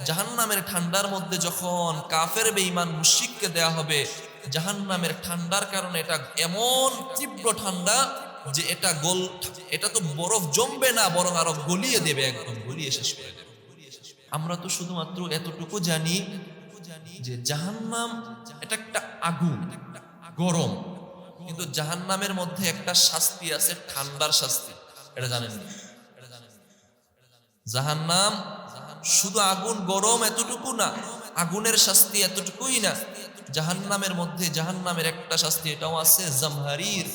জাহান্নামের ঠান্ডার মধ্যে যখন কাফের বেঈমান মুশরিককে দেয়া হবে, জাহান্নামের ঠান্ডার কারণে এটা এমন তীব্র ঠান্ডা যে এটা তো বরফ জমবে না, বরং আরো গলিয়ে দেবে, একদম গলিয়ে শেষ করে দেবে। আমরা তো শুধুমাত্র এতটুকু জানি যে জাহান্নাম এটা একটা আগুন, গরম, কিন্তু জাহান্নামের মধ্যে একটা শাস্তি আছে, ঠান্ডার শাস্তি। এটা জানেন না? জাহান্নাম শুধু আগুন গরম এতটুকু না, আগুনের শাস্তি এতটুকুই না, জাহান্নামের মধ্যে জাহান্নামের একটা শাস্তি এটাও আছে, জামহারির।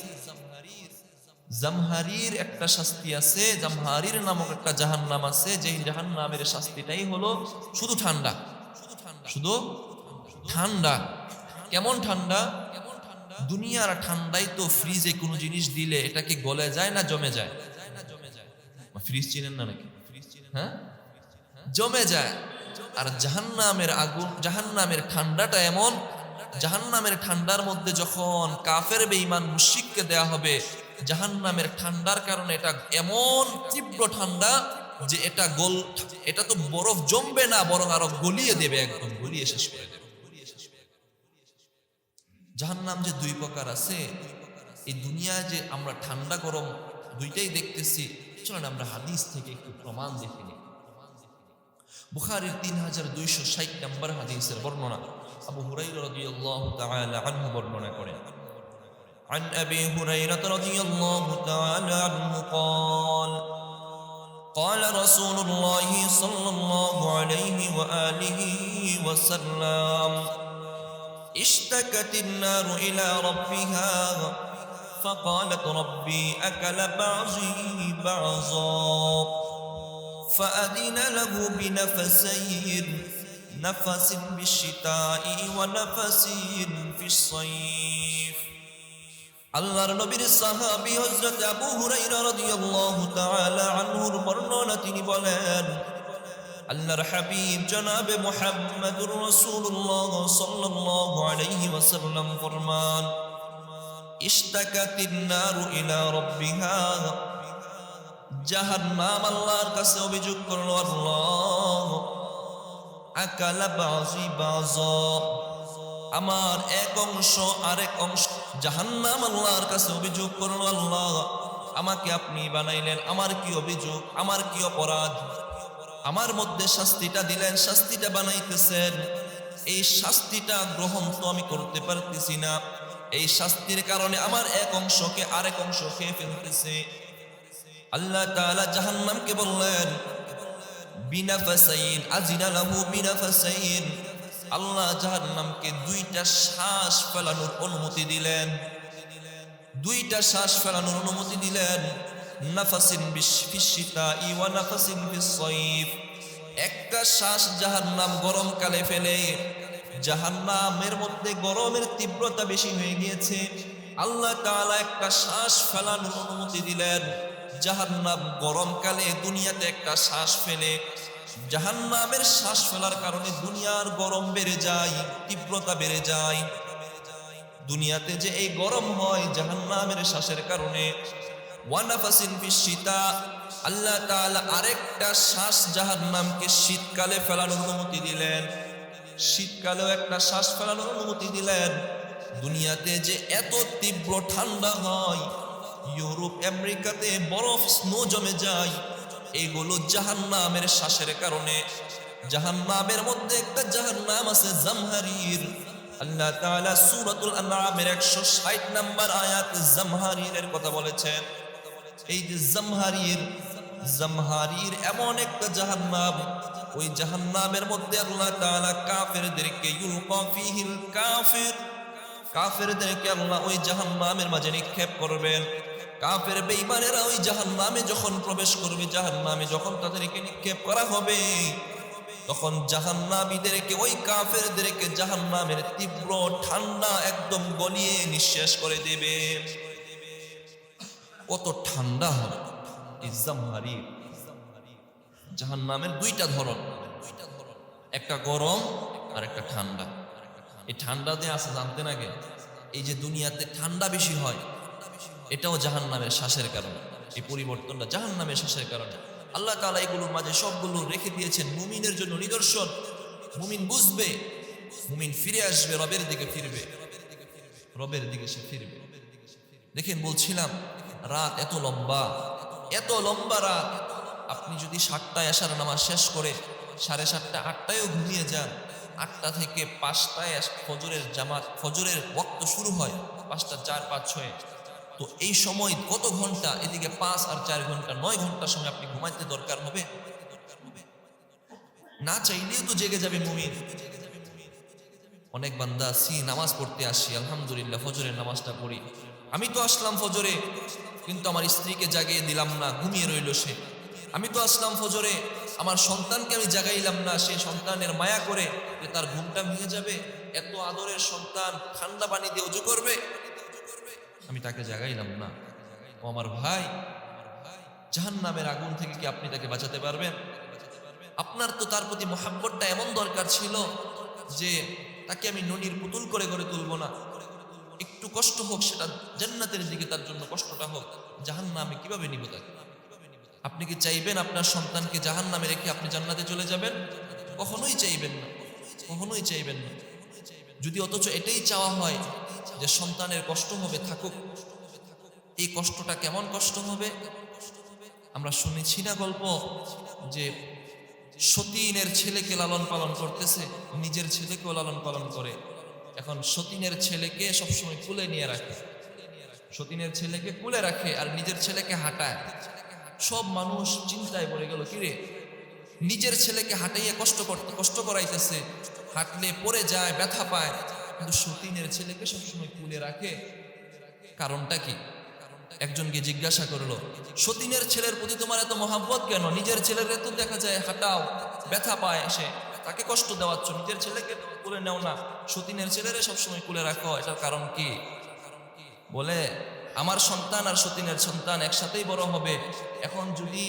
জামহারির একটা শাস্তি আছে, জামহারির নামক একটা জাহান্নাম আছে, যেই জাহান্নামের শাস্তিটাই হলো শুধু ঠান্ডা, শুধু ঠান্ডা। কেমন ঠান্ডা? দুনিয়ার ঠান্ডাই তো ফ্রিজে কোনো জিনিস দিলে এটাকে গলে যায় না জমে যায়? ফ্রিজ চিনেন না নাকি? হ্যাঁ, জমে যায়। আর জাহান্নামের আগুন, জাহান্নামের ঠান্ডাটা এমন, জাহান্নামের ঠান্ডার মধ্যে যখন কাফের বেঈমান মুশরিককে দেয়া হবে, জাহান্নামের ঠান্ডার কারণে এটা এমন তীব্র ঠান্ডা যে এটা তো বরফ জমবে না, বরং আরো গলিয়ে দেবে, একদম গলিয়ে শেষ করে দেবে। জাহান্নাম যে দুই প্রকার আছে, এই দুনিয়ায় যে আমরা ঠান্ডা গরম দুইটাই দেখতেছি, চলেন আমরা হাদিস থেকে একটু প্রমাণ দেখে নিই। বুখারীর 3260 নম্বর হাদিসের বর্ণনা, আবু হুরায়রা রাদিয়াল্লাহু তাআলা আনহু বর্ণনা করেন। عن أبي هريرة رضي الله تعالى عنه قال قال رسول الله صلى الله عليه وآله وسلم اشتكت النار إلى ربها فقالت ربي أكل بعضي بعضا فأذن له بنفسين، نفس بالشتاء ونفس في الصيف। আল্লাহর নবীর সাহাবী হযরত আবু হুরায়রা রাদিয়াল্লাহু তাআলা আনহুর বর্ণনা, তিনি বলেন, আল্লাহর হাবিব জনাবে মুহাম্মদুর রাসূলুল্লাহ সাল্লাল্লাহু আলাইহি ওয়াসাল্লাম ফরমান, ইশতাকাতিন নারু ইলা রাব্বিহা, জাহান্নাম আল্লাহর কাছে অভিযোগ করলো, আল্লাহ আকালা বাজি বাজা, আমার এক অংশ আরেক অংশ। জাহান্নাম আল্লাহর কাছে অভিযোগ করলো, আল্লাহ আমাকে আপনি বানাইলেন, আমার কি অভিযোগ, আমার কি অপরাধ, আমার মধ্যে শাস্তিটা দিলেন, শাস্তিটা বানাইতেছেন, এই শাস্তিটা গ্রহণ তো আমি করতে পারতেছি না, এই শাস্তির কারণে আমার এক অংশকে আরেক অংশ খেয়ে ফেলতেছে। আল্লাহ তাআলা জাহান্নামকে বললেন, বিনাফাসাইন, আজিনা লাহু বিনাফাসাইন, আল্লাহ জাহান্নামকে দুইটা শ্বাস ফেলানোর অনুমতি দিলেন, দুইটা শ্বাস ফেলানোর অনুমতি দিলেন। নাফাসিন ফিশ-শিতাই ওয়া নাফাসিন ফিস-সাইফ, একটা শ্বাস জাহান্নাম গরমকালে ফেলে, জাহান্নামের মধ্যে গরমের তীব্রতা বেশি হয়ে গিয়েছে, আল্লাহ তাআলা একটা শ্বাস ফেলানোর অনুমতি দিলেন। জাহান্নাম গরমকালে দুনিয়াতে একটা শ্বাস ফেলে, জাহান্নামের শ্বাস ফেলার কারণে দুনিয়ার গরম বেড়ে যায়, তীব্রতা বেড়ে যায়। দুনিয়াতে যে এই গরম হয় জাহান্নামের শ্বাসের কারণে। ওয়ানাফাসিন ফিশ-শিতা, আল্লাহ তাআলা আরেকটা শ্বাস জাহান্নামকে শীতকালে ফেলানোর অনুমতি দিলেন, শীতকালেও একটা শ্বাস ফেলানোর অনুমতি দিলেন। দুনিয়াতে যে এত তীব্র ঠান্ডা হয়, ইউরোপ আমেরিকাতে বরফ স্নো জমে যায়, এগুলো জাহান্নামের শ্বাসের কারণে। জাহান্নামের মধ্যে একটা জাহান্নাম আছে জামহারির, আল্লাহ তাআলা সূরাতুল আনআমের 160 নম্বর আয়াতে জামহারিরের কথা বলেছেন। এই যে জামহারির, জামহারির এমন একটা জাহান্নাম, ওই জাহান্নামের মধ্যে আল্লাহ তাআলা কাফেরদেরকে ইউলকা ফিহিল কাফির, কাফেরদেরকে আল্লাহ ওই জাহান্নামের মাঝে নিক্ষেপ করবেন। কাফের বেঈমানেরা ওই জাহান্নামে যখন প্রবেশ করবে, জাহান্নামে যখন তাদেরকে নিক্ষেপ করা হবে, তখন জাহান্নামীদেরকে, ওই কাফেরদেরকে জাহান্নামের তীব্র ঠান্ডা একদম গলিয়ে নিঃশেষ করে দেবে। কত ঠান্ডা হবে এই জামহারির। জাহান্নামের দুইটা ধরন, একটা গরম আর একটা ঠান্ডা। এই ঠান্ডা যে আছে জানতেন আগে? এই যে দুনিয়াতে ঠান্ডা বেশি হয়, এটাও জাহান্নামের শ্বাসের কারণে, এই পরিবর্তনটা জাহান্নামের শ্বাসের কারণে। আল্লাহ তাআলা এগুলোর মাঝে সবগুলো রেখে দিয়েছেন মুমিনের জন্য নিদর্শন। মুমিন বুঝবে, মুমিন ফিরে আসবে, রবের দিকে ফিরবে, রবের দিকে সে ফিরবে। দেখেন বলছিলাম রাত এত লম্বা, এত লম্বা রাত। আপনি যদি 7টায় আসার নামাজ শেষ করে 7:30 8টায়ও ঘুমিয়ে যান, 8টা থেকে 5টায় ফজরের জামাত, ফজরের ওয়াক্ত শুরু হয় 5টা 4 5 6, তো এই সময় কত ঘন্টা? এদিকে 5 আর 4 ঘন্টা, 9 ঘন্টা সময় আপনি ঘুমাইতে দরকার হবে। না চাইলেও তো জেগে যাবে মুমিন। অনেক বান্দা নামাজ পড়তে আসি, আলহামদুলিল্লাহ ফজরের নামাজটা পড়ি, আমি তো আসলাম ফজরে কিন্তু আমার স্ত্রীকে জাগিয়ে দিলাম না, ঘুমিয়ে রইল সে। আমি তো আসলাম ফজরে, আমার সন্তানকে আমি জাগাইলাম না, সে সন্তানের মায়া করে যে তার ঘুমটা ভেঙে যাবে, এত আদরের সন্তান ঠান্ডা পানি দিয়ে ওযু করবে, আমি তাকে জাগাইলাম না। ও আমার ভাই, জাহান্নামের আগুন থেকে কি আপনি তাকে বাঁচাতে পারবেন? আপনার তো তার প্রতি মহাব্বতটা এমন দরকার ছিল যে তাকে আমি ননির পুতুল করে গড়ে তুলব না, একটু কষ্ট হোক, সেটা জান্নাতের দিকে তার জন্য কষ্টটা হোক, জাহান্নামে কিভাবে নিব তাকে? আপনি কি চাইবেন আপনার সন্তানকে জাহান্নামে রেখে আপনি জান্নাতে চলে যাবেন? কখনোই চাইবেন না, কখনোই চাইবেন না। যদি অথচ এটাই চাওয়া হয় যে সন্তানের কষ্ট হবে, থাকুক, এই কষ্টটা কেমন কষ্ট হবে? আমরা শুনেছি না গল্প যে সতীনের ছেলেকে লালন পালন করতেছে, নিজের ছেলেকেও লালন পালন করে। এখন সতীনের ছেলেকে সবসময় কুলে নিয়ে রাখে, সতীনের ছেলেকে কুলে রাখে আর নিজের ছেলেকে হাঁটায়। সব মানুষ চিন্তায় পড়ে গেল, কিরে নিজের ছেলেকে হাঁটাইয়ে কষ্ট করাইতেছে, হাঁটলে পড়ে যায়, ব্যথা পায়, কিন্তু সতীনের ছেলেকে সবসময় কুলে রাখে, কারণটা কি? একজনকে জিজ্ঞাসা করলো, সতীনের ছেলের প্রতি তোমার এত মহাব্বত কেন? নিজের ছেলের তো দেখা যায় হাঁটাও, ব্যথা পায়, এসে তাকে কষ্ট দেওয়াচ্ছ, নিজের ছেলেকে কুলে নেও না, সতীনের ছেলেরে সবসময় কুলে রাখো, এটার কারণ কি? বলে, আমার সন্তান আর সতীনের সন্তান একসাথেই বড় হবে। এখন যদি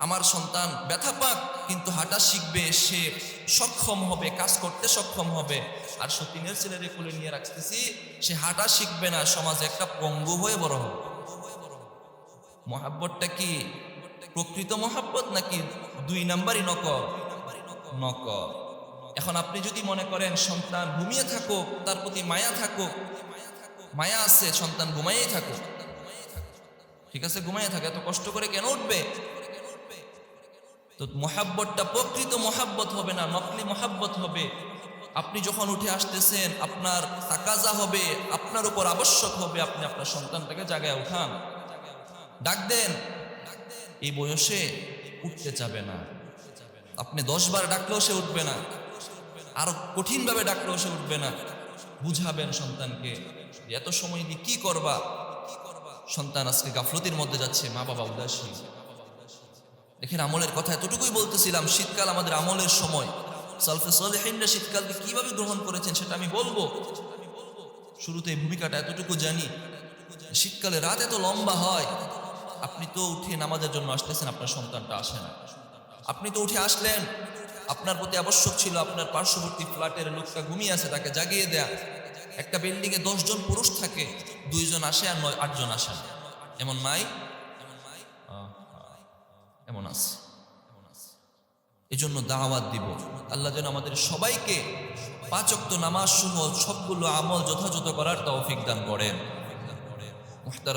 আমার সন্তান ব্যথা পাক কিন্তু হাঁটা শিখবে, সে সক্ষম হবে, কাজ করতে সক্ষম হবে, আর সতীনের ছেলেরে কুলে নিয়ে রাখতেছি, সে হাঁটা শিখবে না, সমাজে একটা পঙ্গু হয়ে বড় হবে। মহাব্বতটা কি প্রকৃত মহাব্বত নাকি 2 নাম্বারই নকল? নকল। এখন আপনি যদি মনে করেন সন্তান ঘুমিয়ে থাকুক, তার প্রতি মায়া থাকুক, মায়া আছে, সন্তান ঘুমাইয়েই থাকুক, ঠিক আছে, ঘুমাইয়ে থাকে, এত কষ্ট করে কেন উঠবে? তো মহাব্বতটা প্রকৃত মহাব্বত হবে না, নকলি মহাব্বত হবে। আপনি যখন উঠে আসতেছেন, আপনার তাকাজা হবে, আপনার উপর আবশ্যক হবে, আপনি আপনার সন্তানটাকে জাগায় উঠান, ডাক দেন। এই বয়সে উঠতে চাবে না, আপনি 10 বার ডাকলেও সে উঠবে না, আরো কঠিনভাবে ডাকলেও সে উঠবে না। বুঝাবেন সন্তানকে, এত সময় দিয়ে কি করবা? সন্তান আজকে গাফলতির মধ্যে যাচ্ছে, মা বাবা উদাসী। দেখেন আমলের কথা এতটুকুই বলতেছিলাম, শীতকাল আমাদের আমলের সময়। সালফে সালেহিনরা শীতকালকে কিভাবে গ্রহণ করেছেন সেটা আমি বলবো। শুরুতে এই ভূমিকাটা এতটুকু জানি, শীতকালে রাত এত লম্বা হয়, আপনি তো উঠে নামাজের জন্য আসতেছেন, আপনার সন্তানটা আসে না। আপনি তো উঠে আসলেন, আপনার প্রতি আবশ্যক ছিল আপনার পার্শ্ববর্তী ফ্ল্যাটের লোকটা ঘুমিয়ে আছে, তাকে জাগিয়ে দেয়া। একটা বিল্ডিংয়ে 10 জন পুরুষ থাকে, 2 জন আসে আর 8 জন আসে না, এমন নাই? এমন আছে। এই জন্য দাওয়াত দিব, আল্লাহ যেন আমাদের সবাইকে 5 ওয়াক্ত নামাজ সহ সবগুলো আমল যথাযথ করার তৌফিক দান করেন।